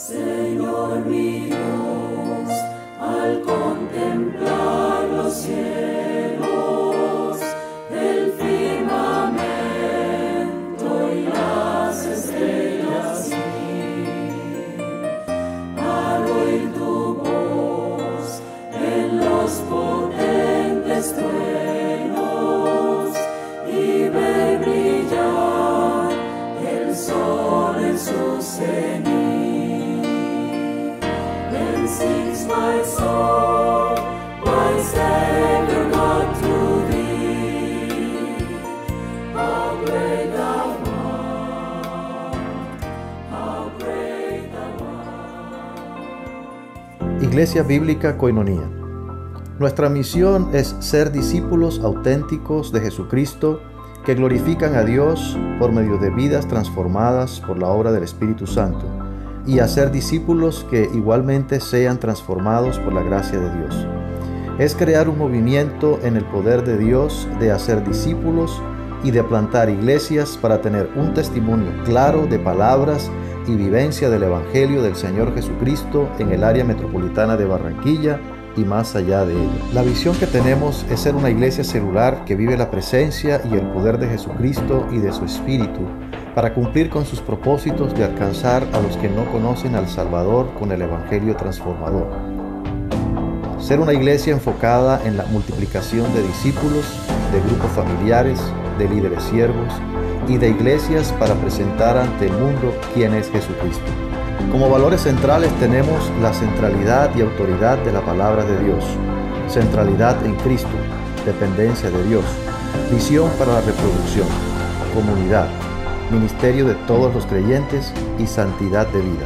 Señor mi Dios, al contemplar los cielos, el firmamento y las estrellas al oír tu voz en los potentes truenos y ver brillar el sol en su cenit. Then sings my soul, my Savior God, to thee. How great thou art, how great thou art. Iglesia Bíblica Koinonía. Nuestra misión es ser discípulos auténticos de Jesucristo que glorifican a Dios por medio de vidas transformadas por la obra del Espíritu Santo, y hacer discípulos que igualmente sean transformados por la gracia de Dios. Es crear un movimiento en el poder de Dios de hacer discípulos y de plantar iglesias para tener un testimonio claro de palabras y vivencia del Evangelio del Señor Jesucristo en el área metropolitana de Barranquilla y más allá de ella. La visión que tenemos es ser una iglesia celular que vive la presencia y el poder de Jesucristo y de su Espíritu para cumplir con sus propósitos de alcanzar a los que no conocen al Salvador con el Evangelio transformador. Ser una iglesia enfocada en la multiplicación de discípulos, de grupos familiares, de líderes siervos y de iglesias para presentar ante el mundo quién es Jesucristo. Como valores centrales tenemos la centralidad y autoridad de la palabra de Dios, centralidad en Cristo, dependencia de Dios, visión para la reproducción, comunidad, ministerio de todos los creyentes y santidad de vida.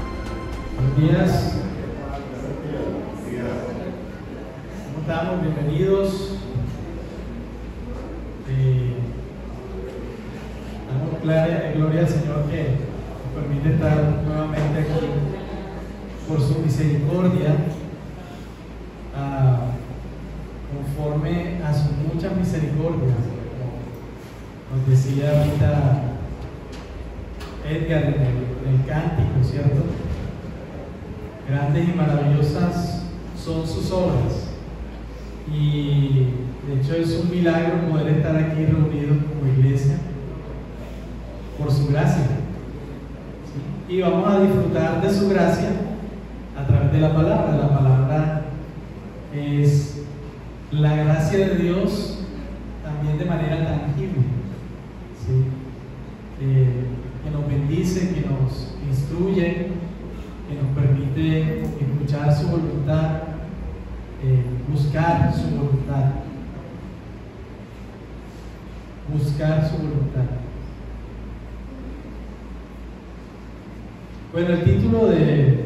Buenos días. ¿Cómo estamos? Bienvenidos. Damos gloria al Señor que nos permite estar nuevamente aquí por su misericordia, conforme a sus muchas misericordias. Nos decía ahorita Edgar en el cántico, ¿cierto? Grandes y maravillosas son sus obras, y de hecho es un milagro poder estar aquí reunidos como iglesia por su gracia, ¿sí? Y vamos a disfrutar de su gracia a través de la palabra. La palabra es la gracia de Dios también de manera tangible, ¿sí? Que nos bendice, que nos instruye, que nos permite escuchar su voluntad, buscar su voluntad, Bueno, el título del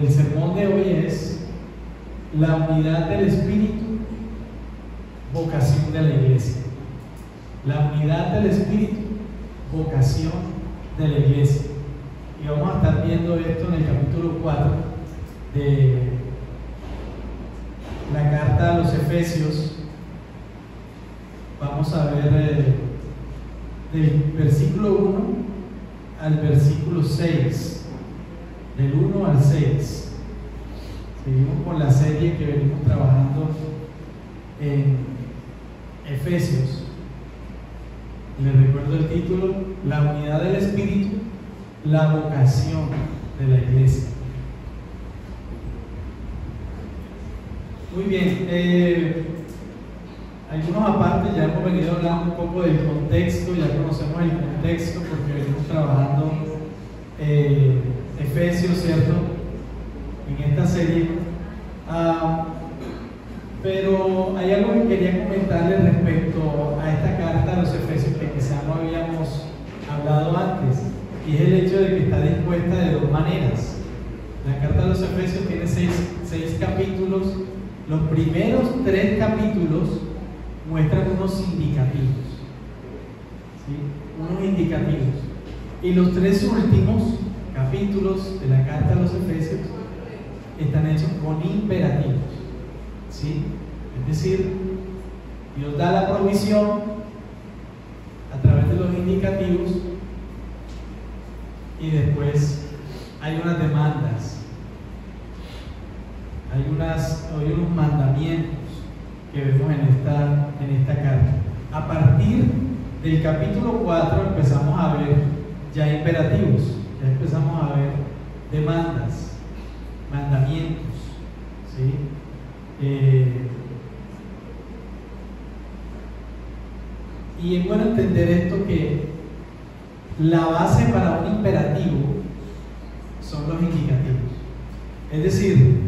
sermón de hoy es La unidad del Espíritu, vocación de la iglesia. La unidad del Espíritu, vocación de la iglesia. Y vamos a estar viendo esto en el capítulo 4 de la carta a los Efesios. Vamos a ver del versículo 1 al versículo 6, del 1 al 6. Seguimos con la serie que venimos trabajando en Efesios. Les recuerdo el título: La unidad del Espíritu, la vocación de la iglesia. Muy bien, algunos aparte ya hemos venido hablando un poco del contexto, ya conocemos el contexto porque venimos trabajando Efesios, ¿cierto?, en esta serie. Pero hay algo que quería comentarles respecto a esta carta a los Efesios que quizás no habíamos hablado antes, y es el hecho de que está dispuesta de dos maneras. La carta a los Efesios tiene seis capítulos. Los primeros 3 capítulos muestran unos indicativos, ¿sí? Unos indicativos. Y los 3 últimos capítulos de la carta a los Efesios están hechos con imperativos, ¿sí? Es decir, Dios da la provisión a través de los indicativos y después hay unas demandas, hay unos mandamientos que vemos en esta carta. A partir del capítulo 4 empezamos a ver ya imperativos, ya empezamos a ver demandas, mandamientos, ¿sí? Y es bueno entender esto, que la base para un imperativo son los indicativos. Es decir,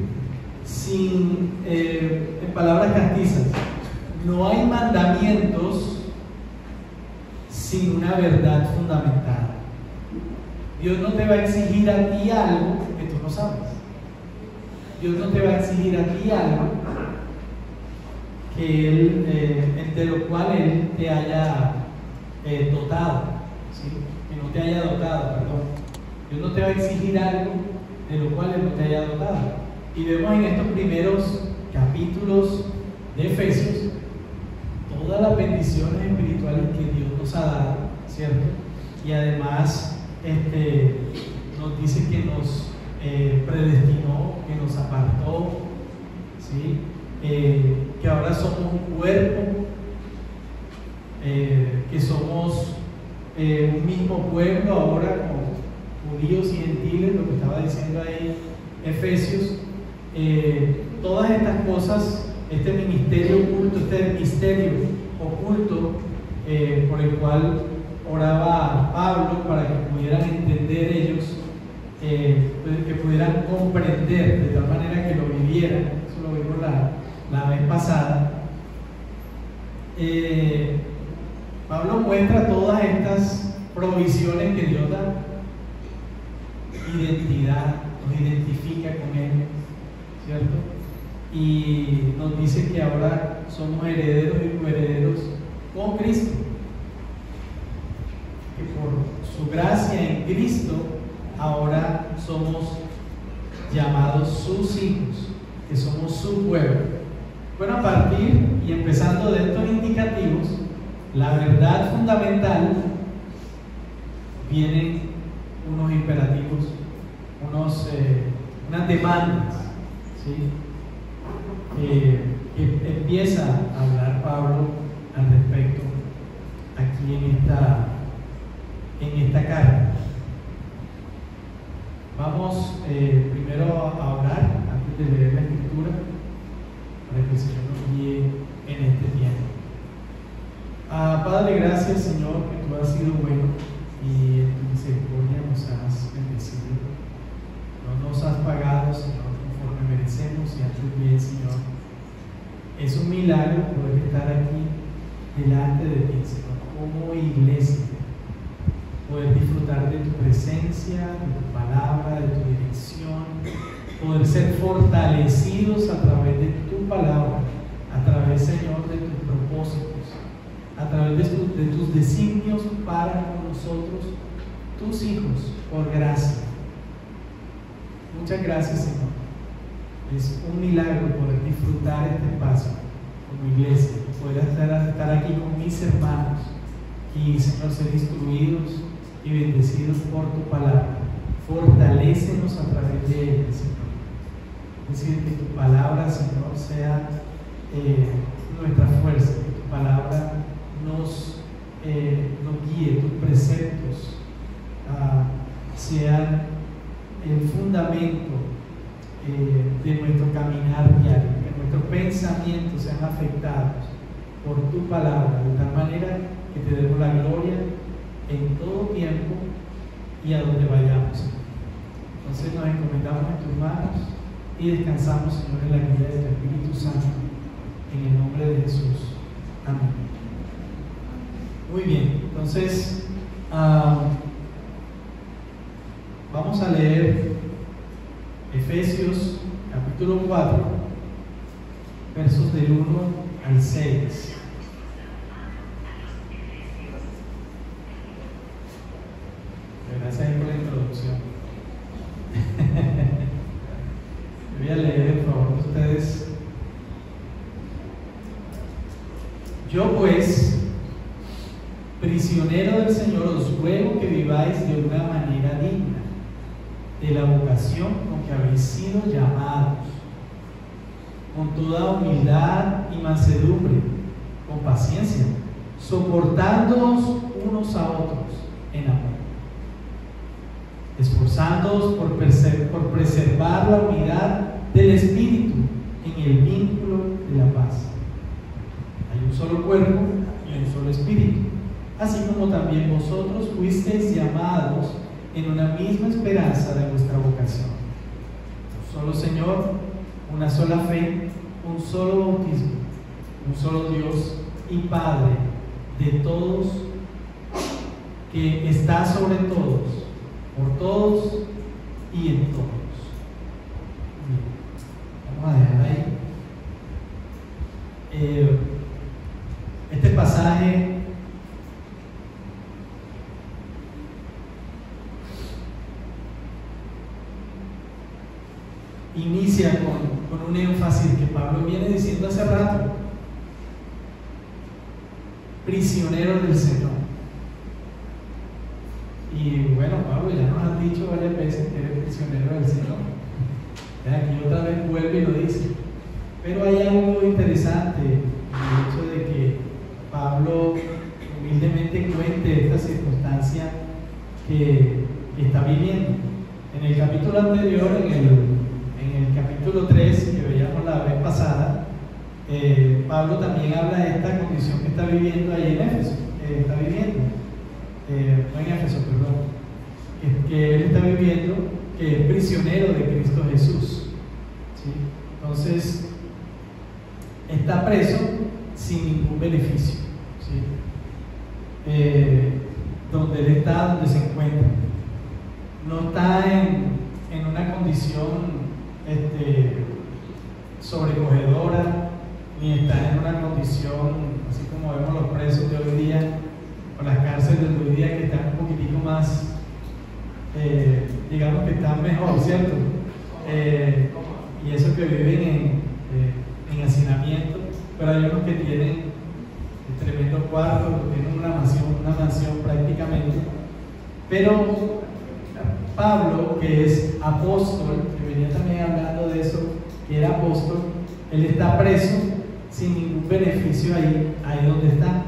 en palabras castizas, no hay mandamientos sin una verdad fundamentada. Dios no te va a exigir a ti algo que tú no sabes. Dios no te va a exigir a ti algo de lo cual Él te haya dotado, ¿sí? Que no te haya dotado, perdón. Dios no te va a exigir algo de lo cual Él no te haya dotado. Y vemos en estos primeros capítulos de Efesios todas las bendiciones espirituales que Dios nos ha dado, ¿cierto? Y además nos dice que nos predestinó, que nos apartó, ¿sí? Que ahora somos un cuerpo, que somos un mismo pueblo ahora, como judíos y gentiles, lo que estaba diciendo ahí Efesios. Todas estas cosas, este ministerio oculto, este misterio oculto por el cual oraba Pablo para que pudieran entender ellos, que pudieran comprender de tal manera que lo vivieran. Eso lo vimos la vez pasada. Pablo muestra todas estas provisiones que Dios da. Identidad, nos identifica con Él, ¿cierto? Y nos dice que ahora somos herederos y coherederos con Cristo, que por su gracia en Cristo ahora somos llamados sus hijos, que somos su pueblo. Bueno, a partir y empezando de estos indicativos, la verdad fundamental, vienen unos imperativos, unas demandas, ¿sí? Que empieza a hablar Pablo al respecto aquí en esta carta. Vamos primero a orar antes de leer la escritura, para que el Señor nos guíe en este tiempo. Padre, gracias, Señor, que tú has sido bueno y en tu misericordia nos has bendecido. No nos has pagado, Señor, conforme merecemos, y haces bien, Señor. Es un milagro poder estar aquí delante de ti, Señor, como iglesia, poder disfrutar de tu presencia, de tu palabra, de tu dirección, poder ser fortalecidos a través de tu palabra, a través, Señor, de tus propósitos, a través de tus designios para con nosotros, tus hijos, por gracia. Muchas gracias, Señor. Es un milagro poder disfrutar este espacio como iglesia, poder estar aquí con mis hermanos y, Señor, ser instruidos y bendecidos por tu palabra. Fortalécenos a través de ella, Señor. Es decir, que tu palabra, Señor, sea nuestra fuerza, que tu palabra nos guíe, tus preceptos sean el fundamento de nuestro caminar diario, que nuestros pensamientos sean afectados por tu palabra, de tal manera que te demos la gloria en todo tiempo y a donde vayamos. Entonces nos encomendamos en tus manos y descansamos, Señor, en la guía de tu Espíritu Santo, en el nombre de Jesús. Amén. Muy bien, entonces vamos a leer Efesios capítulo 4, versos del 1 al 6. Gracias por la introducción. Voy a leer en favor de ustedes. Yo pues, prisionero del Señor, os ruego que viváis de una manera digna de la vocación con que habéis sido llamados, con toda humildad y mansedumbre, con paciencia, soportándoos unos a otros en amor, esforzándoos por preservar la unidad del Espíritu en el vínculo de la paz. Hay un solo cuerpo y un solo Espíritu, así como también vosotros fuisteis llamados en una misma esperanza de vuestra vocación. Un solo Señor, una sola fe, un solo bautismo, un solo Dios y Padre de todos, que está sobre todos, por todos y en todos. Bien, vamos a dejar ahí. Este pasaje inicia con un énfasis que Pablo viene diciendo hace rato: prisionero del Señor. Y bueno, Pablo, ya nos has dicho varias veces que eres prisionero del Señor. Aquí otra vez vuelve y lo dice. Pero hay algo interesante en el hecho de que Pablo humildemente cuente esta circunstancia que está viviendo. En el capítulo anterior, en el capítulo 3 que veíamos la vez pasada, Pablo también habla de esta condición que está viviendo ahí en Éfeso, no en Éfeso, perdón, que él está viviendo, que es prisionero de Cristo Jesús, ¿sí? Entonces, está preso sin ningún beneficio, ¿sí? Donde él está, donde se encuentra, no está en una condición sobrecogedora, ni está en una condición así como vemos los presos de hoy día o las cárceles de hoy día, que están un poquitico más, digamos que están mejor, ¿cierto? Y eso que viven en hacinamiento, pero hay unos que tienen tremendo cuarto, que tienen una mansión prácticamente. Pero Pablo, que es apóstol, que venía también hablando de eso, que era apóstol, él está preso sin ningún beneficio ahí donde está.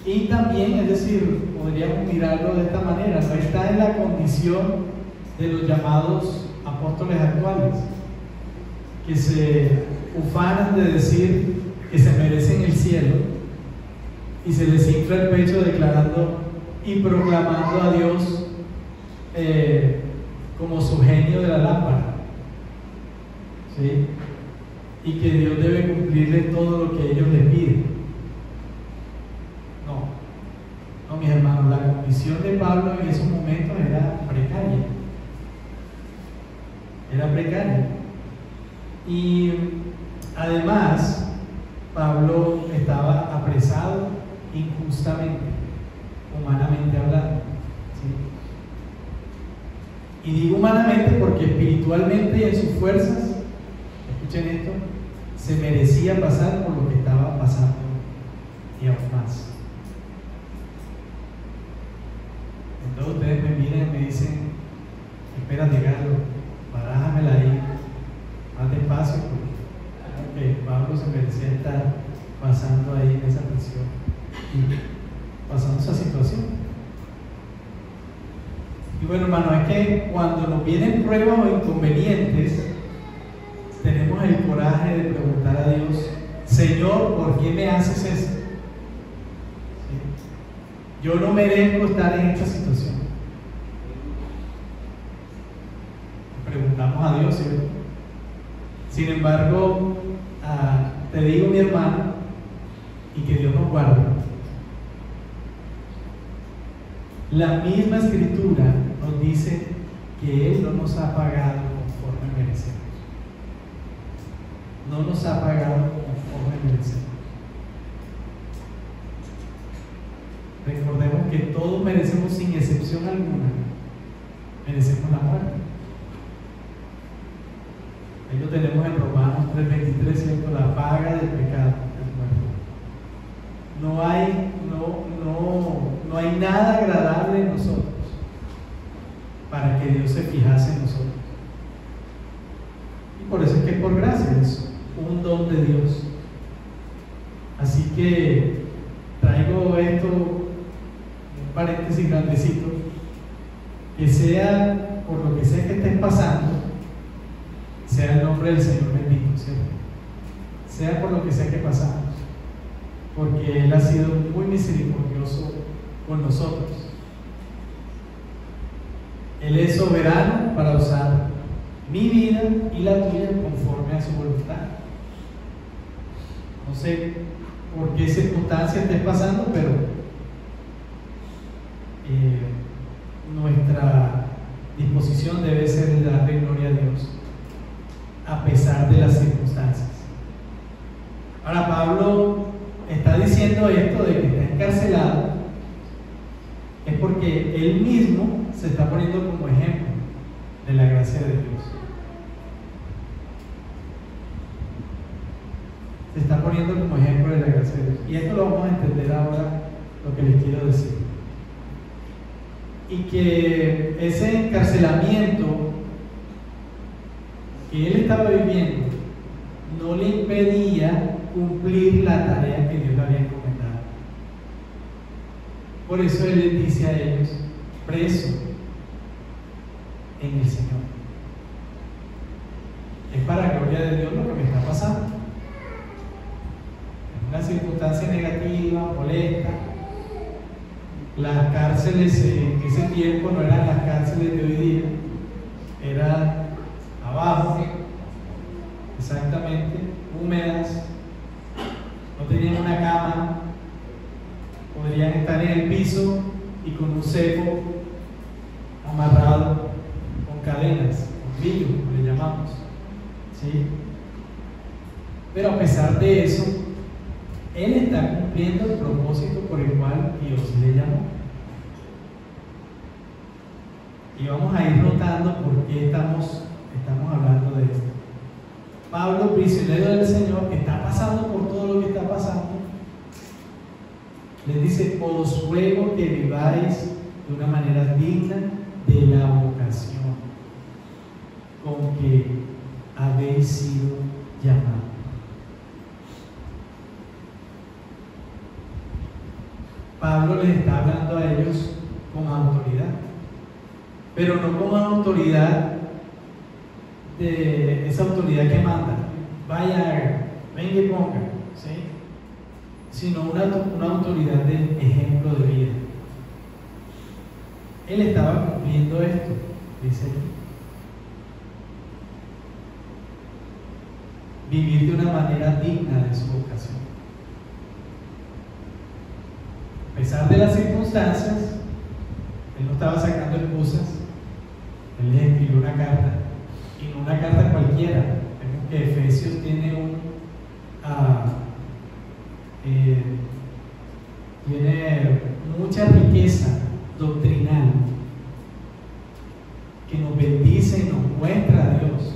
Y también, es decir, podríamos mirarlo de esta manera, no está en la condición de los llamados apóstoles actuales, que se ufanan de decir que se merecen el cielo y se les infla el pecho declarando y proclamando a Dios como su genio de la lámpara, ¿sí? Y que Dios debe cumplirle todo lo que ellos le piden. No, mis hermanos, la condición de Pablo en esos momentos era precaria. Y además, Pablo estaba apresado injustamente, humanamente hablando, ¿sí? Y digo humanamente porque espiritualmente y en sus fuerzas, escuchen esto, se merecía pasar por lo que estaba pasando y aún más. Entonces ustedes me miran y me dicen: espérate, Carlos, barájamela ahí, más despacio, porque Pablo se merecía estar pasando ahí en esa prisión y pasando esa situación. Y bueno, hermano, es que cuando nos vienen pruebas o inconvenientes, tenemos el coraje de preguntar a Dios: Señor, ¿por qué me haces esto? ¿Sí? Yo no merezco estar en esta situación. Preguntamos a Dios, ¿cierto? Sin embargo, te digo, mi hermano, y que Dios nos guarde, la misma Escritura nos dice que Él no nos ha pagado conforme merecemos. No nos ha pagado conforme merecemos. Recordemos que todos merecemos, sin excepción alguna, merecemos la muerte. Ahí lo tenemos en Romanos 3:23, ¿cierto? La paga del pecado es muerte. nada agradable en nosotros para que Dios se fijase en nosotros. Y por eso es que por gracia es un don de Dios. Así que traigo esto, un paréntesis grandecito, que sea por lo que sea que estés pasando, sea el nombre del Señor bendito, ¿cierto? Sea por lo que sea que pasamos, porque Él ha sido muy misericordioso con nosotros. Él es soberano para usar mi vida y la tuya conforme a su voluntad. No sé por qué circunstancia estés pasando, pero nuestra disposición debe ser de darle gloria a Dios a pesar de las circunstancias. Ahora Pablo está diciendo esto de que está encarcelado, es porque él mismo se está poniendo como ejemplo de la gracia de Dios. Se está poniendo como ejemplo de la gracia de Dios. Y esto lo vamos a entender ahora, lo que les quiero decir. Y que ese encarcelamiento que él estaba viviendo no le impedía cumplir la tarea que Dios le había encomendado. Por eso él les dice a ellos: preso en el Señor. Es para gloria de Dios lo que me está pasando. Es una circunstancia negativa, molesta. Las cárceles en ese tiempo no eran las cárceles de hoy día, eran abajo, exactamente, húmedas, no tenían una cama, podrían estar en el piso y con un cepo amarrado con cadenas, con pillo, como le llamamos, ¿sí? Pero a pesar de eso, él está cumpliendo el propósito por el cual Dios le llamó. Y vamos a ir notando por qué estamos hablando de esto. Pablo, prisionero del Señor, que está pasando por todo lo que está pasando, les dice: os ruego que viváis de una manera digna de la vocación con que habéis sido llamados. Pablo les está hablando a ellos con autoridad, pero no con autoridad de esa autoridad que manda, vaya, venga y ponga, ¿sí? Sino una autoridad de ejemplo de vida. Él estaba cumpliendo esto, dice él. Vivir de una manera digna de su vocación. A pesar de las circunstancias, él no estaba sacando excusas. Él les escribió una carta, y no una carta cualquiera. Vemos que Efesios tiene tiene mucha riqueza doctrinal que nos bendice y nos muestra a Dios,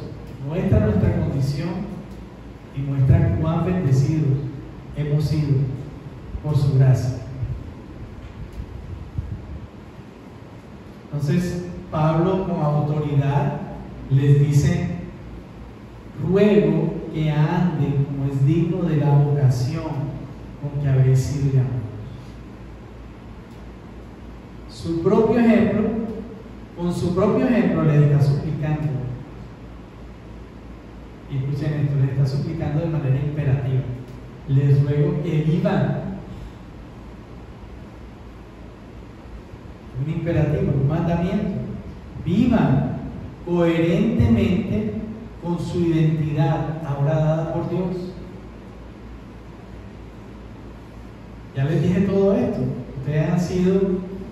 muestra nuestra condición y muestra cuán bendecidos hemos sido por su gracia. Entonces Pablo, con autoridad, les dice: ruego que anden como es digno de la vocación con que habéis sido llamados. Con su propio ejemplo les está suplicando. Y escuchen esto, les está suplicando de manera imperativa: les ruego que vivan. Un imperativo, un mandamiento. Vivan coherentemente con su identidad ahora dada por Dios. Ya les dije todo esto. Ustedes han sido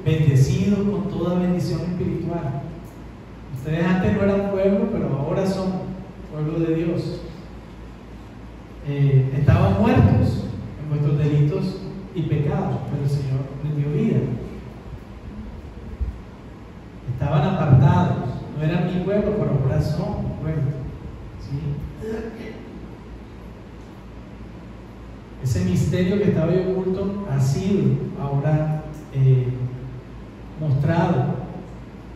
bendecidos con toda bendición espiritual. Ustedes antes no eran pueblo, pero ahora son pueblo de Dios. Estaban muertos en vuestros delitos y pecados, pero el Señor les dio vida. Estaban apartados, no eran mi pueblo, pero ahora son mi pueblo, ¿sí? Ese misterio que estaba oculto ha sido ahora mostrado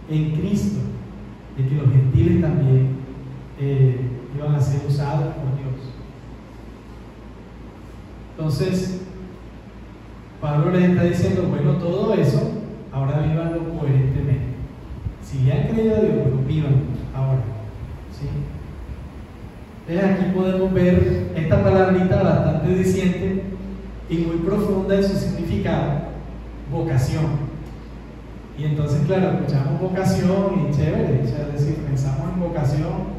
en Cristo de que los gentiles también iban a ser usados por Dios. Entonces, Pablo les está diciendo, bueno, todo eso, ahora vívanlo coherentemente. Si ya han creído a Dios, bueno, vívanlo ahora, ¿sí? Entonces aquí podemos ver esta palabrita bastante diciente y muy profunda en su significado, vocación. Y entonces, claro, escuchamos vocación y chévere, o sea, es decir, pensamos en vocación,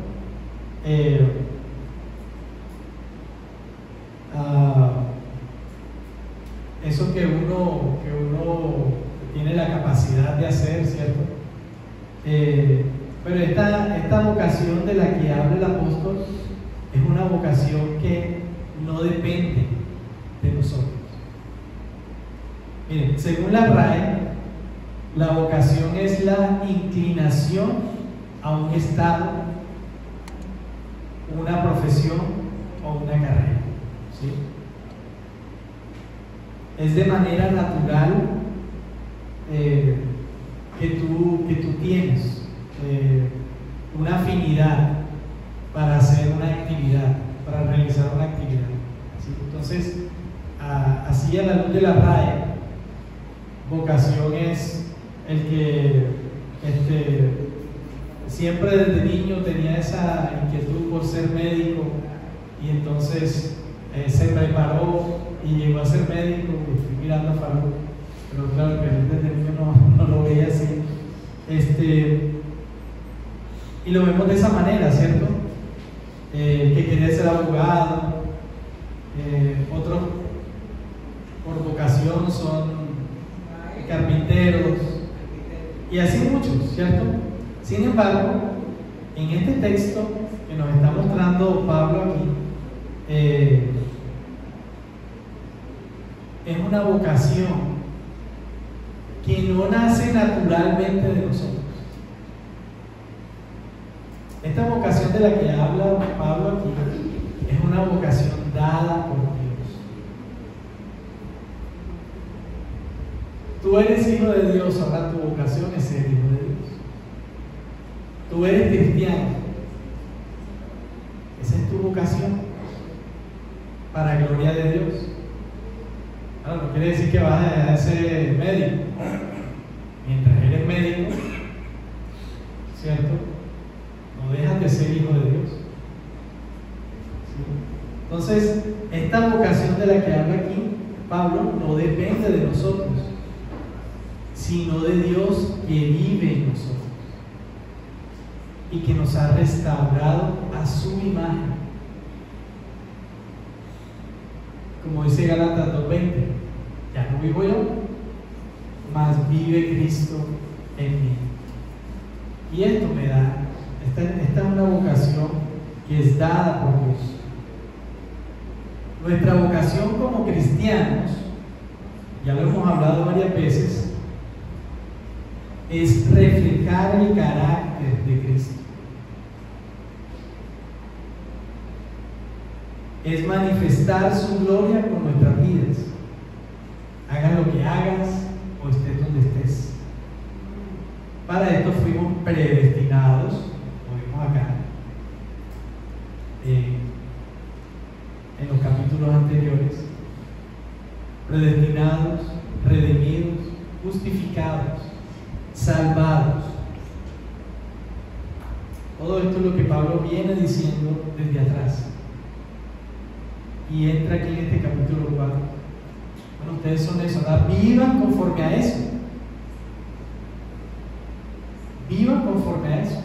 eso que uno tiene la capacidad de hacer, ¿cierto? Pero esta vocación de la que habla el apóstol es una vocación que no depende de nosotros. Miren, según la RAE, la vocación es la inclinación a un estado, una profesión o una carrera, ¿sí? Es de manera natural que tú tienes una afinidad para hacer una actividad, para realizar una actividad, ¿sí? Entonces, así a la luz de la RAE, vocación es el que siempre desde niño tenía esa inquietud por ser médico y entonces se preparó y llegó a ser médico. Estoy mirando a Faruk, pero claro que desde niño no lo veía así. Y lo vemos de esa manera, ¿cierto? Que quería ser abogado, otros por vocación son carpinteros y así muchos, ¿cierto? Sin embargo, en este texto que nos está mostrando Pablo aquí, es una vocación que no nace naturalmente de nosotros. Esta vocación de la que habla Pablo aquí es una vocación dada por Dios. Tú eres hijo de Dios, ahora tu vocación es ser hijo de Dios. Tú eres cristiano, esa es tu vocación para gloria de Dios. Ahora, no quiere decir que vas a dejar de ser médico. Mientras eres médico, ¿cierto? No dejas de ser hijo de Dios. ¿Sí? Entonces, esta vocación de la que habla aquí Pablo no depende de nosotros, sino de Dios que vive en nosotros y que nos ha restaurado a su imagen. Como dice Gálatas 2:20, ya no vivo yo, mas vive Cristo en mí. Y esto me da, esta es una vocación que es dada por Dios. Nuestra vocación como cristianos, ya lo hemos hablado varias veces, es reflejar el carácter de Cristo. Es manifestar su gloria con nuestras vidas. Hagas lo que hagas o estés donde estés. Para esto fuimos predestinados, lo vimos acá, en los capítulos anteriores. Predestinados, redimidos, justificados, salvados. Todo esto es lo que Pablo viene diciendo desde atrás. Y entra aquí en este capítulo 4. Bueno, ustedes son eso, ¿verdad? Vivan conforme a eso. Vivan conforme a eso.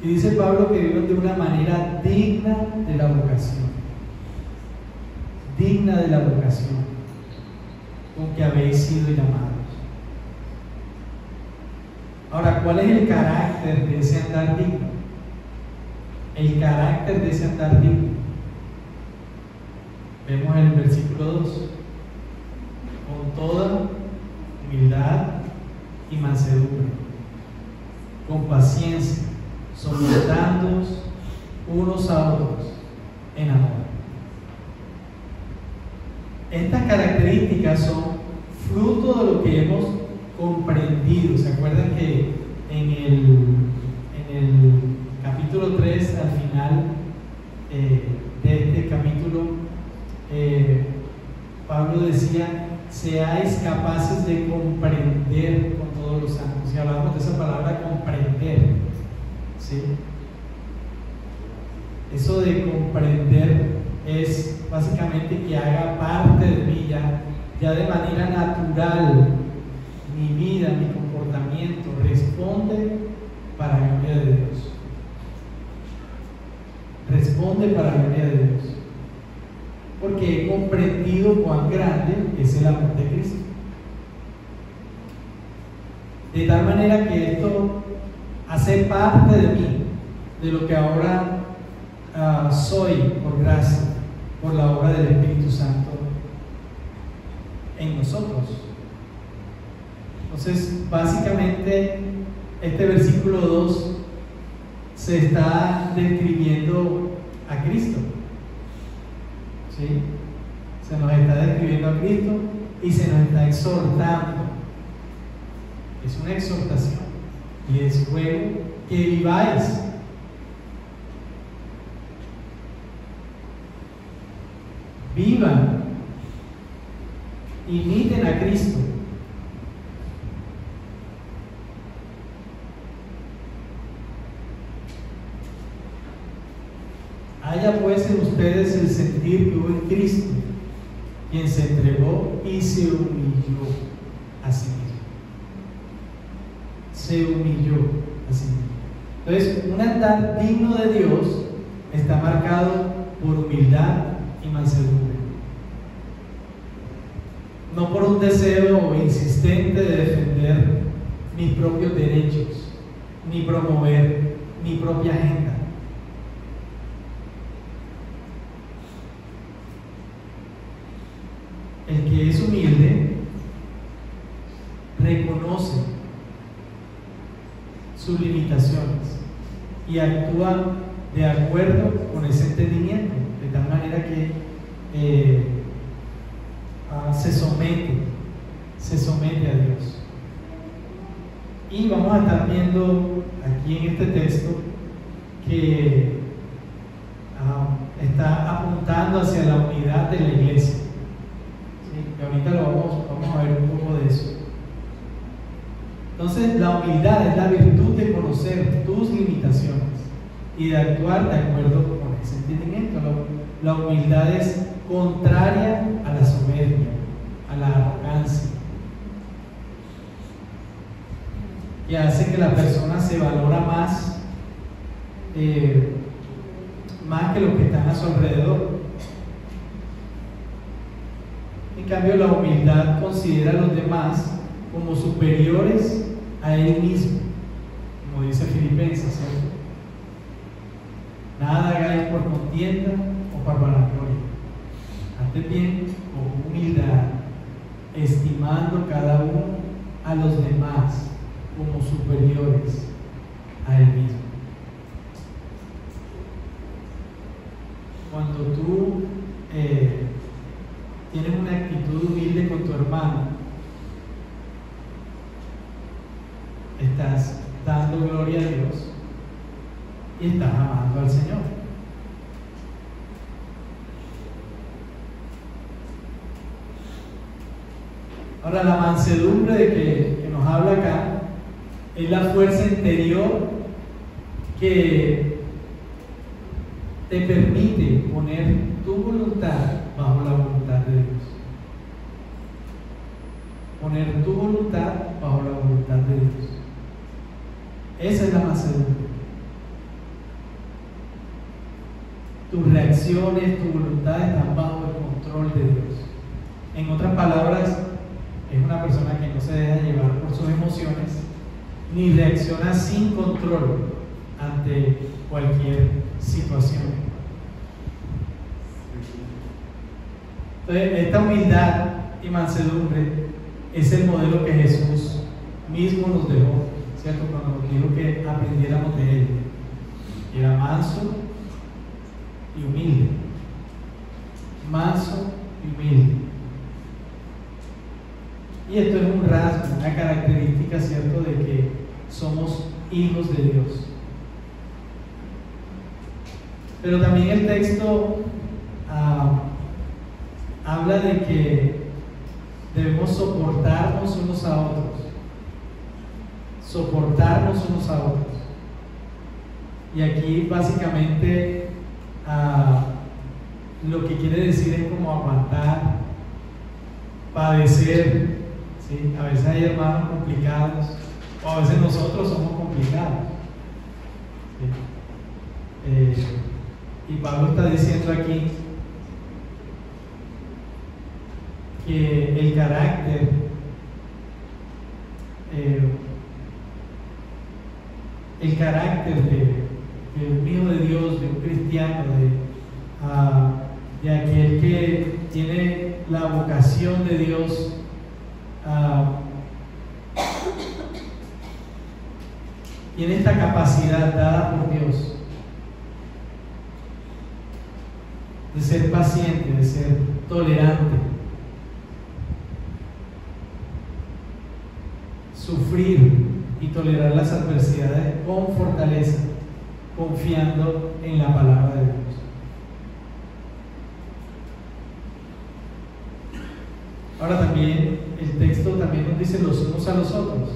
Y dice Pablo que vivan de una manera digna de la vocación. Digna de la vocación con que habéis sido llamados. Ahora, ¿cuál es el carácter de ese andar digno? El carácter de ese andar digno. Vemos en el versículo 2. Con toda humildad y mansedumbre, con paciencia, soportándoos unos a otros en amor. Estas características son fruto de lo que hemos comprendido. ¿Se acuerdan que en el capítulo 3, al final de este capítulo, Pablo decía: seáis capaces de comprender con todos los santos? Y hablamos de esa palabra comprender, ¿sí? Eso de comprender es básicamente que haga parte de mí ya de manera natural. Mi vida, mi comportamiento responde para la gloria de Dios. Responde para la gloria de Dios. Porque he comprendido cuán grande es el amor de Cristo. De tal manera que esto hace parte de mí, de lo que ahora soy por gracia, por la obra del Espíritu Santo en nosotros. Entonces, básicamente, este versículo 2 se está describiendo a Cristo, ¿sí? Se nos está describiendo a Cristo y se nos está exhortando. Es una exhortación y es ruego que viváis. Vivan, imiten a Cristo. Haya pues en ustedes el sentir que hubo en Cristo, quien se entregó y se humilló a sí mismo. Se humilló a sí mismo. Entonces, un andar digno de Dios está marcado por humildad y mansedumbre. No por un deseo insistente de defender mis propios derechos, ni promover mi propia agenda. El que es humilde reconoce sus limitaciones y actúa de acuerdo con ese entendimiento, de tal manera que se somete a Dios. Y vamos a estar viendo aquí en este texto que está apuntando hacia la unidad de la iglesia. ¿Sí? Y ahorita vamos a ver un poco de eso. Entonces, la humildad es la virtud de conocer tus limitaciones y de actuar de acuerdo con ese entendimiento. La humildad es contraria a la soberbia, a la arrogancia, y hace que la persona se valora más que los que están a su alrededor. En cambio, la humildad considera a los demás como superiores a él mismo, como dice Filipenses, ¿cierto? Nada hagáis por contienda o por vanagloria, antes bien con humildad, estimando cada uno a los demás como superiores a él mismo. Cuando tú tienes una actitud humilde con tu hermano, estás dando gloria a Dios y estás amando al Señor. Ahora, la mansedumbre de que nos habla acá es la fuerza interior que te permite poner tu voluntad bajo la voluntad de Dios. Poner tu voluntad bajo la voluntad de Dios. Esa es la mansedumbre. Tus reacciones, tu voluntad están bajo el control de Dios. En otras palabras, es una persona que no se deja llevar por sus emociones ni reacciona sin control ante cualquier situación. Entonces, esta humildad y mansedumbre es el modelo que Jesús mismo nos dejó, ¿cierto? Cuando nos dijo que aprendiéramos de Él. y era manso y humilde. Manso y humilde. Y esto es un rasgo, una característica, ¿cierto?, de que somos hijos de Dios. Pero también el texto habla de que debemos soportarnos unos a otros. Soportarnos unos a otros. Y aquí básicamente lo que quiere decir es como aguantar, padecer, ¿sí? A veces hay hermanos complicados, o a veces nosotros somos complicados, ¿sí? Y Pablo está diciendo aquí que el carácter de un hijo de Dios, de un cristiano, de aquel que tiene la vocación de Dios, tiene esta capacidad dada por Dios de ser paciente, de ser tolerante, sufrir y tolerar las adversidades con fortaleza, confiando en la palabra de Dios. Ahora también el texto también nos dice los unos a los otros.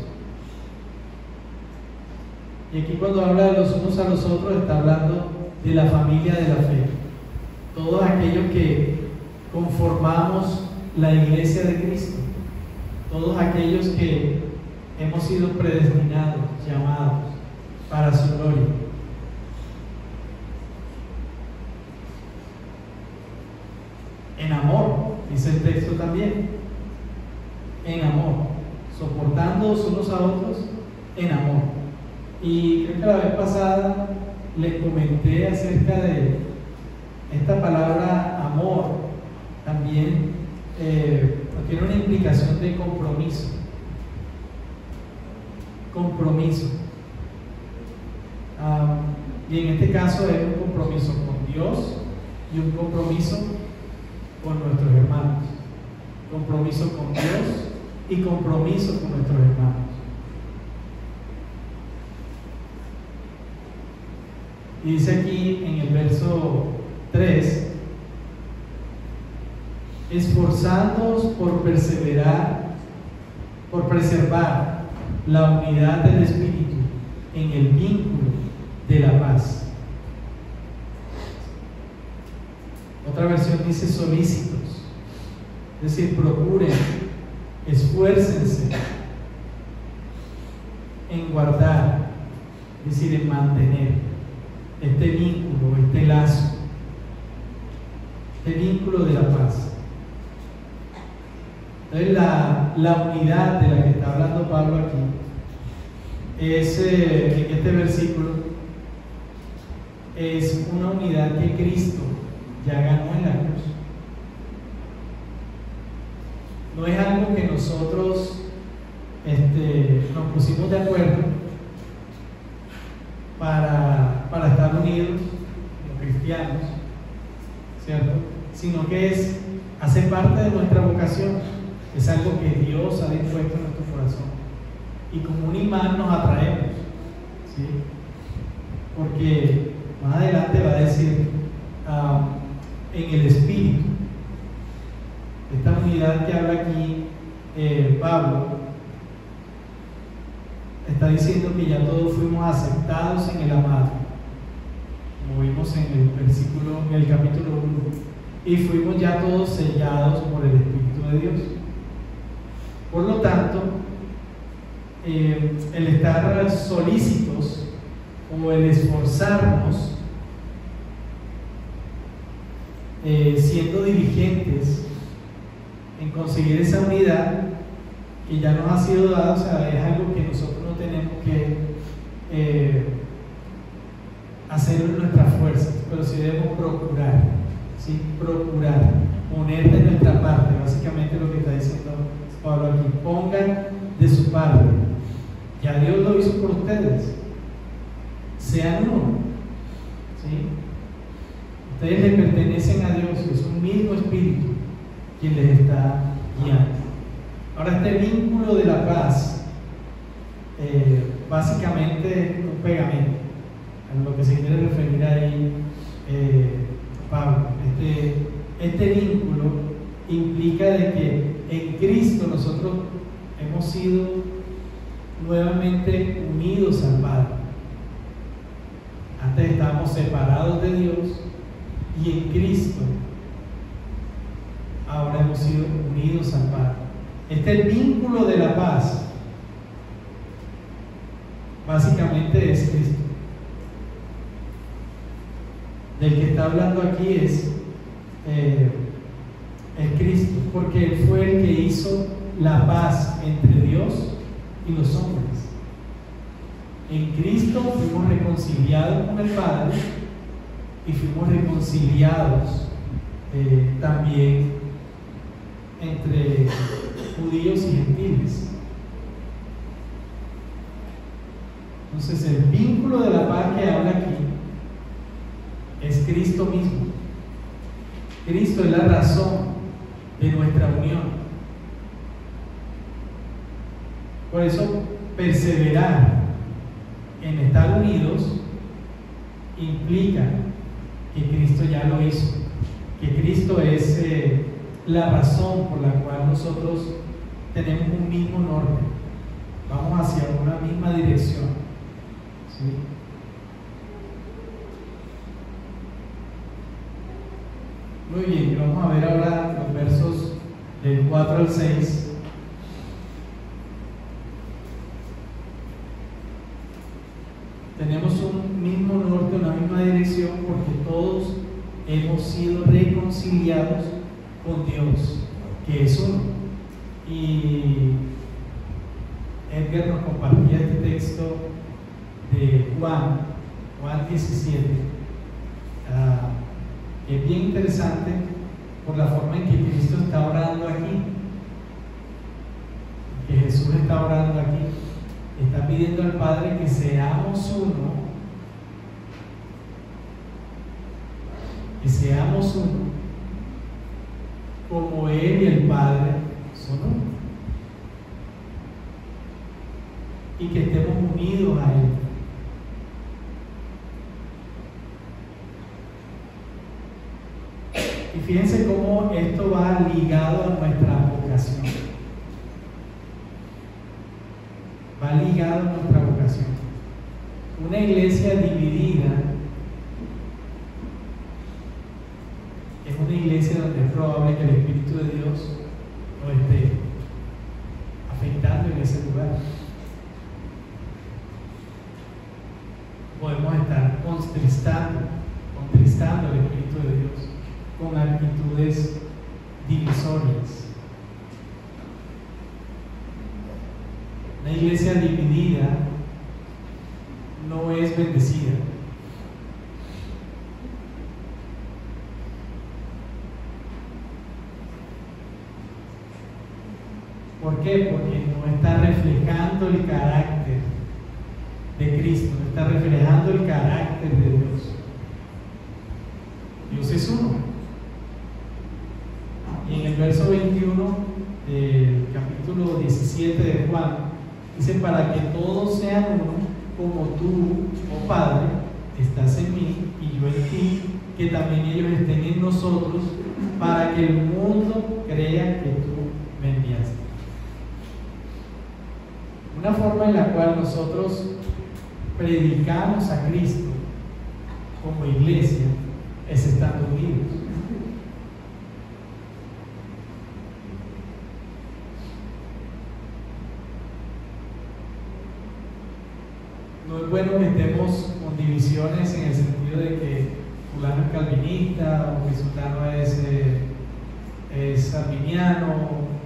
Y aquí cuando habla de los unos a los otros está hablando de la familia de la fe. Todos aquellos que conformamos la iglesia de Cristo. Todos aquellos que hemos sido predestinados, llamados para su gloria. En amor, dice el texto también. En amor, soportándonos unos a otros en amor. Y creo que la vez pasada les comenté acerca de esta palabra amor, también tiene una implicación de compromiso. Compromiso. Y en este caso es un compromiso con Dios y un compromiso con nuestros hermanos. Compromiso con Dios y compromiso con nuestros hermanos. Y dice aquí en el verso 3: esforzándoos por perseverar, por preservar la unidad del Espíritu en el vínculo de la paz. Otra versión dice solícitos, es decir, procuren, esfuércense en guardar, es decir, en mantener este vínculo, este lazo, este vínculo de la paz. Entonces la unidad de la que está hablando Pablo aquí es, en este versículo, es una unidad que Cristo ya ganó en la cruz. No es algo que nosotros nos pusimos de acuerdo para estar unidos como cristianos, ¿cierto? Sino que hace parte de nuestra vocación, es algo que Dios ha dispuesto en nuestro corazón, y como un imán nos atraemos, ¿sí? Porque más adelante va a decir en el Espíritu, esta unidad que habla aquí Pablo está diciendo que ya todos fuimos aceptados en el amado, como vimos en el capítulo 1, y fuimos ya todos sellados por el Espíritu de Dios. Por lo tanto, el estar solícitos o el esforzarnos, siendo diligentes en conseguir esa unidad que ya nos ha sido dada, o sea, es algo que nosotros no tenemos que hacer en nuestras fuerzas, pero sí debemos procurar, ¿sí? Procurar, poner de nuestra parte, básicamente lo que está diciendo Pablo aquí. Pongan de su parte, ya Dios lo hizo por ustedes, sean uno, Ustedes le pertenecen a Dios y es un mismo espíritu quien les está guiando. Ahora, este vínculo de la paz, básicamente es un pegamento, a lo que se quiere referir ahí Pablo. Este vínculo implica de que en Cristo nosotros hemos sido nuevamente unidos al Padre. Antes estábamos separados de Dios y en Cristo ahora hemos sido unidos al Padre. Este vínculo de la paz básicamente es Cristo. Del que está hablando aquí es Cristo, porque Él fue el que hizo la paz entre Dios y los hombres. En Cristo fuimos reconciliados con el Padre y fuimos reconciliados también entre judíos y gentiles. Entonces, el vínculo de la paz que habla aquí es Cristo mismo. Cristo es la razón de nuestra unión. Por eso, perseverar en estar unidos implica que Cristo ya lo hizo, que Cristo es la razón por la cual nosotros tenemos un mismo norte, vamos hacia una misma dirección, ¿sí? Muy bien, y vamos a ver ahora los versos del 4 al 6. Tenemos un mismo norte, una misma dirección, porque todos hemos sido reconciliados con Dios, que es uno. Y Edgar nos compartía este texto de Juan 17, que es bien interesante por la forma en que Cristo está orando aquí, que Jesús está orando aquí. Está pidiendo al Padre que seamos uno, como Él y el Padre son uno, y que estemos unidos a Él. Y fíjense cómo esto va ligado a nuestra vocación. Va ligado a nuestra vocación. Una iglesia dividida es una iglesia donde es probable que el Espíritu de Dios no esté afectando en ese lugar. Podemos estar contristando el Espíritu de Dios con actitudes divisorias. Una iglesia dividida no es bendecida. ¿Por qué? Porque no está reflejando el carácter de Cristo, no está reflejando el carácter de Dios. Dios es uno. Y en el verso 21 del capítulo 17 de Juan, dice: para que todos sean uno, como tú, oh Padre, estás en mí y yo en ti, que también ellos estén en nosotros, para que el mundo crea que tú me enviaste. Una forma en la cual nosotros predicamos a Cristo como iglesia es estando unidos. No es bueno que estemos con divisiones en el sentido de que fulano es calvinista o que sultano es arminiano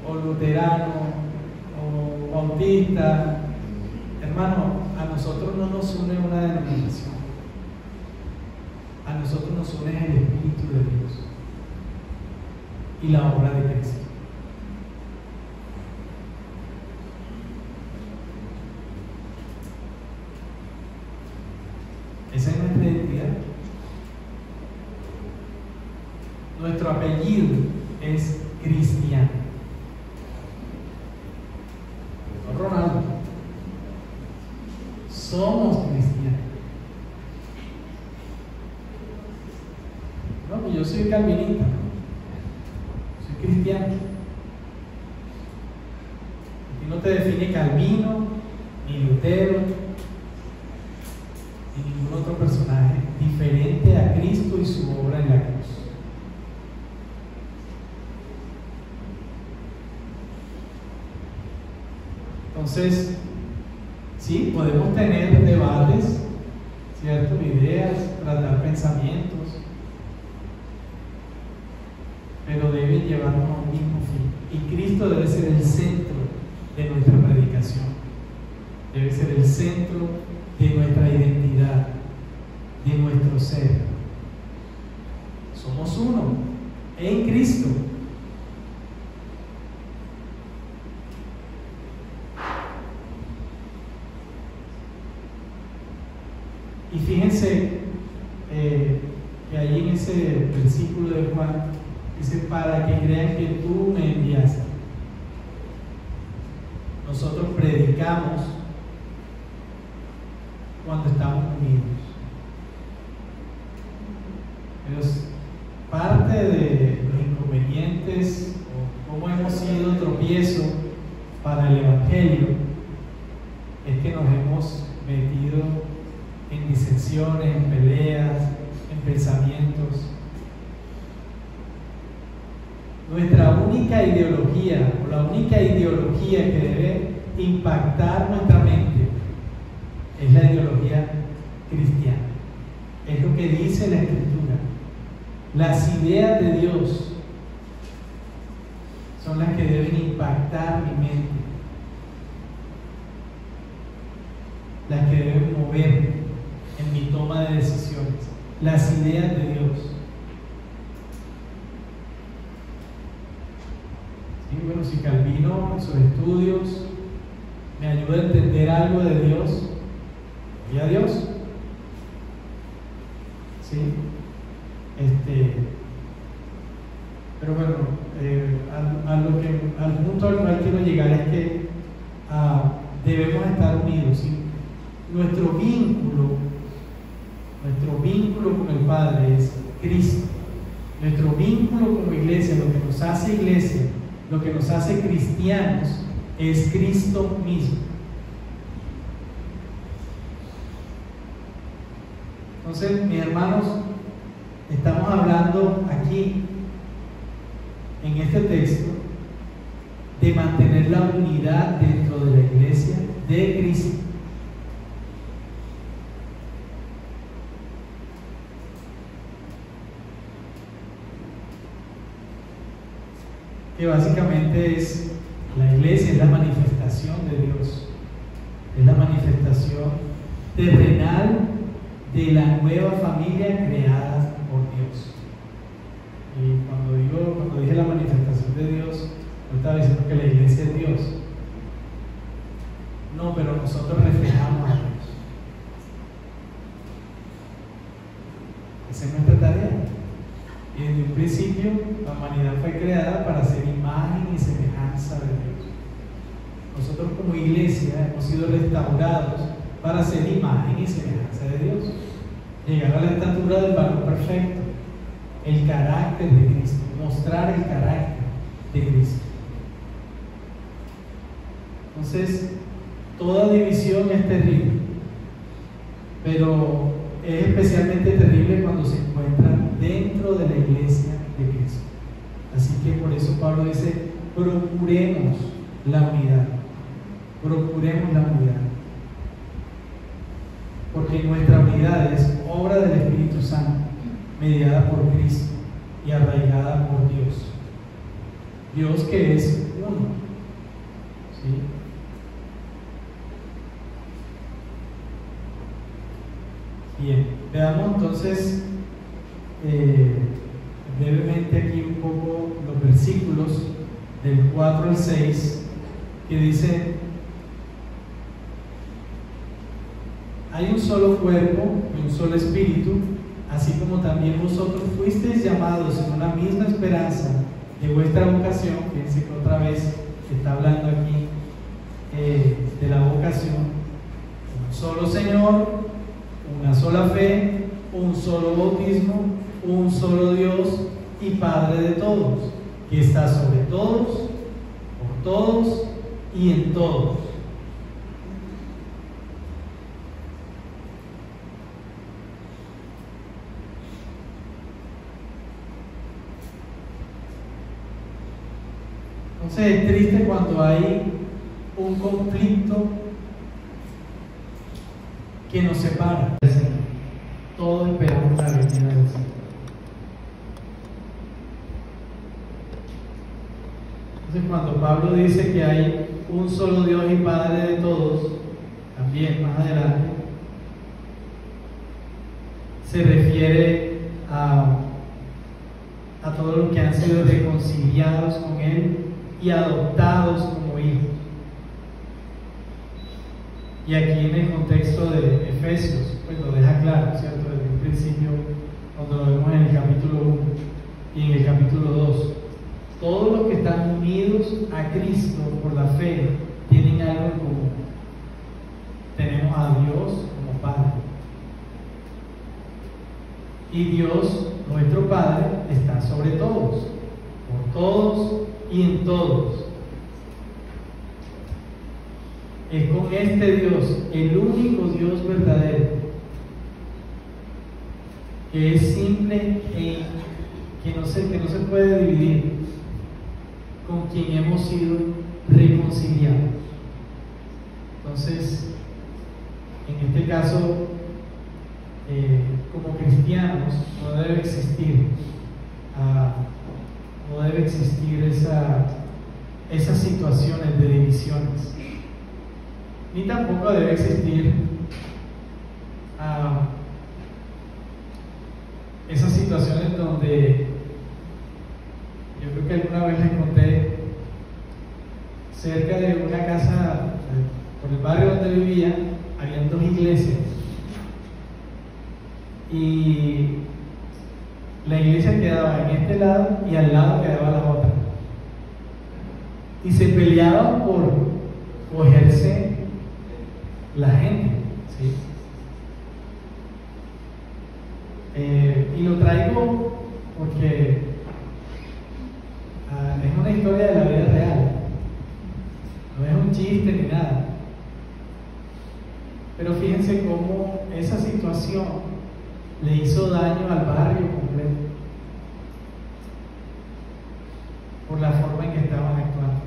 o luterano o bautista. Hermano, a nosotros no nos une una denominación, a nosotros nos une el Espíritu de Dios y la obra de Cristo. Esa es nuestra identidad. nuestro apellido es cristiano. No Ronaldo. Somos cristianos. No, yo soy calvinista, soy cristiano. Y no te define Calvino, ni Lutero, ni ningún otro personaje diferente a Cristo y su obra en la cruz. Entonces, sí, podemos tener debates, ¿cierto? Ideas, tratar pensamientos, pero deben llevarnos a un mismo fin. Y Cristo debe ser el centro de nuestra predicación, debe ser el centro de nuestra identidad, de nuestro ser. Somos uno en Cristo. Y fíjense que ahí en ese versículo de Juan dice: para que crean que tú me enviaste. Nosotros predicamos cuando estamos unidos. Pero parte de los inconvenientes o cómo hemos sido tropiezo para el Evangelio es que nos hemos metido en disensiones, en peleas, en pensamientos. Nuestra única ideología, o la única ideología que debe impactar nuestra mente, es la ideología cristiana. Es lo que dice la Escritura. Las ideas de Dios son las que deben impactar mi mente, las que deben moverme en mi toma de decisiones, las ideas de Dios. Sí, bueno, si Calvino en sus estudios me ayuda a entender algo de Dios, voy a Dios. ¿Sí? Pero bueno, al punto al cual quiero llegar es que debemos estar unidos. ¿Sí? Nuestro vínculo con el Padre es Cristo. Nuestro vínculo como iglesia, lo que nos hace iglesia, lo que nos hace cristianos, es Cristo mismo. Entonces, mis hermanos, estamos hablando aquí, en este texto, de mantener la unidad dentro de la iglesia de Cristo. Que básicamente es la iglesia, es la manifestación de Dios, es la manifestación terrenal de la nueva familia creada por Dios. Y cuando dije la manifestación de Dios, no estaba diciendo que la iglesia es Dios. No, pero nosotros reflejamos a Dios. Esa es nuestra tarea. Y desde un principio la humanidad fue creada para ser imagen y semejanza de Dios. Nosotros como iglesia hemos sido restaurados para ser imagen y semejanza de Dios. Llegar a la estatura del varón perfecto, el carácter de Cristo, mostrar el carácter de Cristo. Entonces, toda división es terrible, pero es especialmente terrible cuando se encuentra dentro de la iglesia de Cristo. Así que por eso Pablo dice: procuremos la unidad. Procuremos la unidad. Porque nuestra unidad es obra del Espíritu Santo, mediada por Cristo y arraigada por Dios. Dios que es uno. ¿Sí? Bien, veamos entonces brevemente aquí un poco los versículos del 4 al 6, que dice: hay un solo cuerpo y un solo espíritu, así como también vosotros fuisteis llamados en una misma esperanza de vuestra vocación. Fíjense que otra vez está hablando aquí de la vocación. Un solo Señor, una sola fe, un solo bautismo, un solo Dios y Padre de todos, que está sobre todos, por todos y en todos. Entonces es triste cuando hay un conflicto que nos separa del Señor. Todos esperamos la venida del Señor. Entonces cuando Pablo dice que hay un solo Dios y Padre de todos, también más adelante, se refiere a todos los que han sido reconciliados con Él y adoptados como hijos. Y aquí en el contexto de Efesios, pues lo deja claro, ¿cierto? Desde un principio, cuando lo vemos en el capítulo 1 y en el capítulo 2. Todos los que están unidos a Cristo por la fe tienen algo en común. Tenemos a Dios como Padre. Y Dios, nuestro Padre, está sobre todos, por todos y en todos. Es con este Dios, el único Dios verdadero, que es simple e que no se puede dividir, con quien hemos sido reconciliados. Entonces, en este caso, como cristianos, no debe existir esas situaciones de divisiones, ni tampoco debe existir esas situaciones donde yo creo que alguna vez les conté, cerca de una casa, por el barrio donde vivía, habían dos iglesias y la iglesia quedaba en este lado y al lado quedaba la otra, y se peleaban por cogerse la gente, ¿sí? Y lo traigo porque es una historia de la vida real, no es un chiste ni nada, pero fíjense cómo esa situación le hizo daño al barrio completo por la forma en que estaban actuando.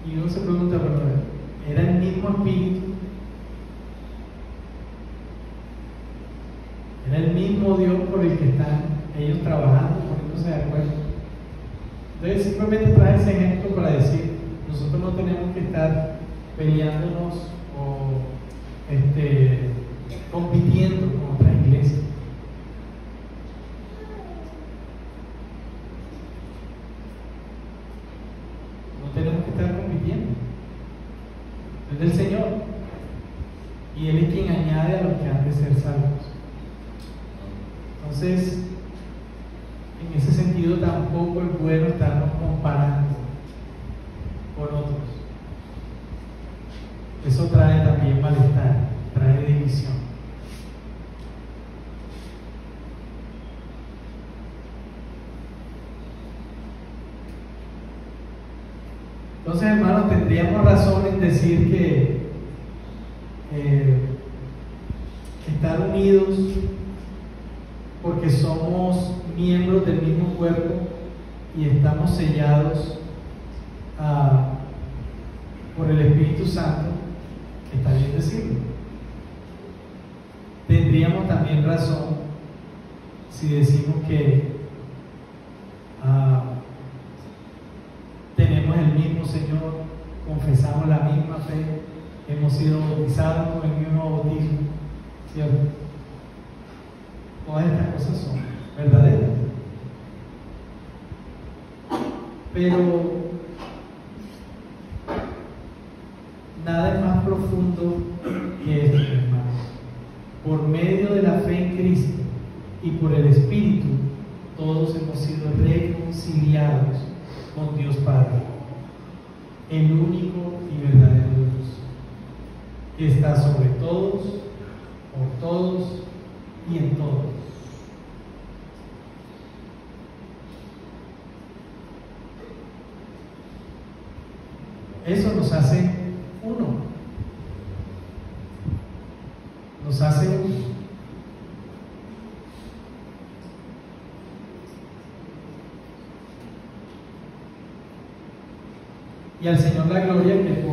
Y uno se pregunta, pero ¿era el mismo espíritu? ¿Era el mismo Dios por el que están ellos trabajando, poniéndose de acuerdo? Entonces simplemente traje ese ejemplo para decir, nosotros no tenemos que estar peleándonos o compitiendo con otras iglesias. No tenemos que estar compitiendo. Es del Señor y Él es quien añade a los que han de ser salvos. Entonces, en ese sentido tampoco es bueno estarnos comparando con otros. Eso trae también malestar, trae división. Entonces, hermanos, tendríamos razón en decir que estar unidos porque somos miembros del mismo cuerpo y estamos sellados por el Espíritu Santo, está bien decirlo. Tendríamos también razón si decimos que tenemos el mismo Señor, confesamos la misma fe, hemos sido bautizados con el mismo bautismo, ¿cierto? Todas estas cosas son verdaderas. Pero nada es más profundo que esto, hermanos. por medio de la fe en Cristo y por el Espíritu, todos hemos sido reconciliados con Dios Padre, el único y verdadero Dios, que está sobre todos, por todos y en todos. Eso nos hace uno. Nos hace uno. Y al Señor la gloria que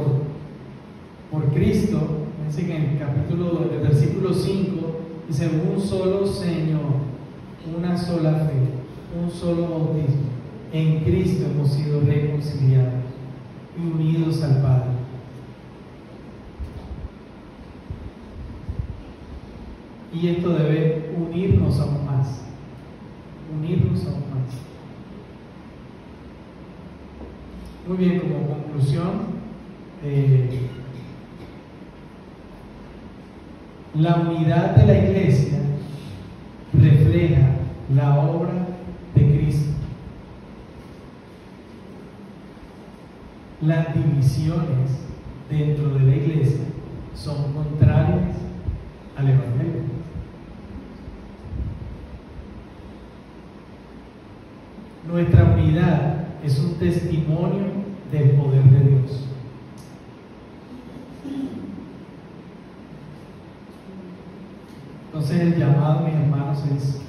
por Cristo, fíjense que en el capítulo, del versículo 5, dice: un solo Señor, una sola fe, un solo bautismo. En Cristo hemos sido reconciliados y unidos al Padre. Y esto debe unirnos aún más. Unirnos aún más. Muy bien, como conclusión, la unidad de la Iglesia refleja la obra de Cristo. Las divisiones dentro de la Iglesia son contrarias al Evangelio. Nuestra unidad es un testimonio del poder de Dios. Entonces el llamado, mis hermanos, es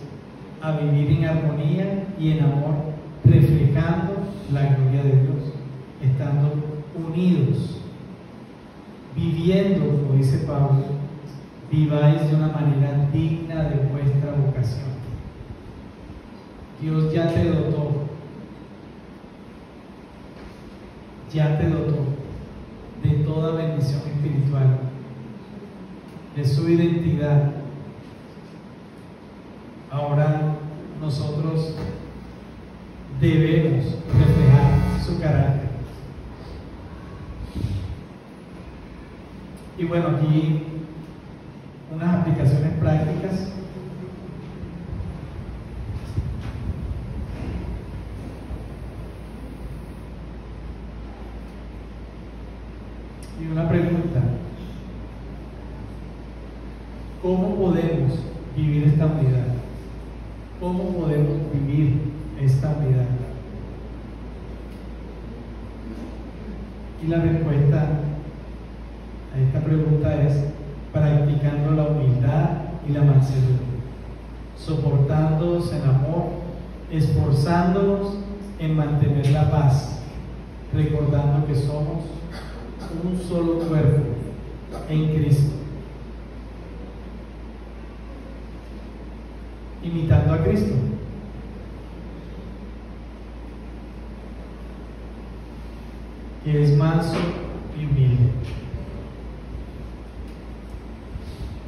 a vivir en armonía y en amor, reflejando la gloria de Dios, estando unidos, viviendo, como dice Pablo, viváis de una manera digna de vuestra vocación. Dios ya te dotó de toda bendición espiritual, de su identidad. Ahora nosotros debemos reflejar su carácter. Y bueno, aquí unas aplicaciones prácticas. Y una pregunta: ¿cómo podemos vivir esta unidad? ¿Cómo podemos vivir esta unidad? Y la respuesta a esta pregunta es practicando la humildad y la mansedumbre, soportándonos en amor, esforzándonos en mantener la paz, recordando que somos un solo cuerpo en Cristo, imitando a Cristo. Que es manso y humilde.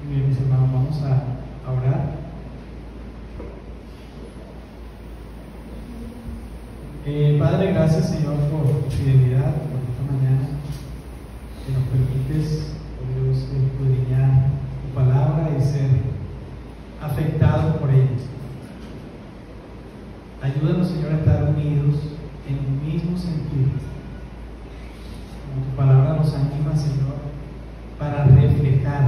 Muy bien, mis hermanos, vamos a orar. Padre, gracias, Señor, por tu fidelidad, por esta mañana que nos permites, oh Dios, escudriñar tu palabra y ser afectados por ella. Ayúdanos, Señor, a estar unidos en un mismo sentido. Como tu palabra nos anima, Señor, para reflejar,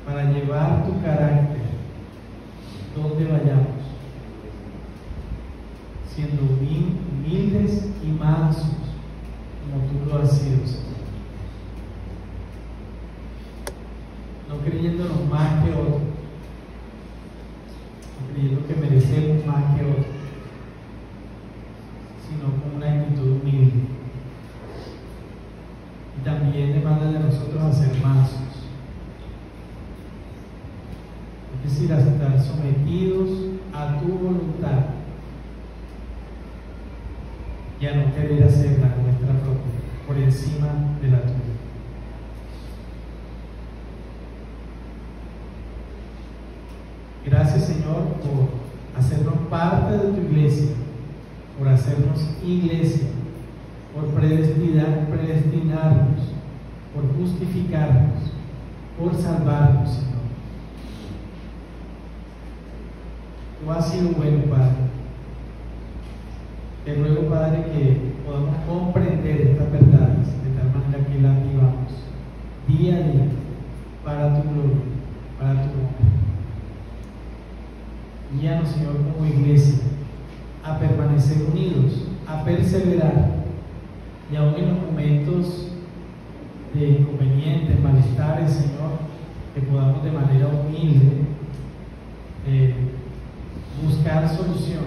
para llevar tu carácter donde vayamos, siendo humildes y mansos, como tú lo has sido, Señor. No creyéndonos más que otros, no creyendo que merecemos más que otros, sino con una actitud humilde. Y también demanda de nosotros a ser mansos, es decir, a estar sometidos a tu voluntad y a no querer hacer la nuestra propia por encima de la tuya. Gracias, Señor, por hacernos parte de tu iglesia, por hacernos iglesia, por predestinarnos, por justificarnos, por salvarnos, Señor. Tú has sido bueno, Padre. Te ruego, Padre, que podamos comprender estas verdades de tal manera que las vivamos día a día para tu gloria, para tu nombre. Guíanos, Señor, como iglesia, a permanecer unidos, a perseverar, y aún en los momentos de inconvenientes, malestares, Señor, que podamos de manera humilde buscar solución,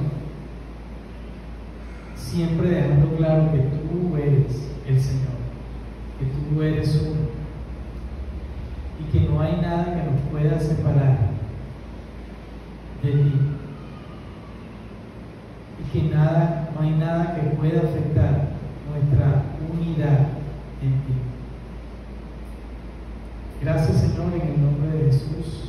siempre dejando claro que tú eres el Señor, que tú eres uno, y que no hay nada que nos pueda separar de ti, y que no hay nada que pueda afectar nuestra unidad en ti. Gracias, Señor, en el nombre de Jesús.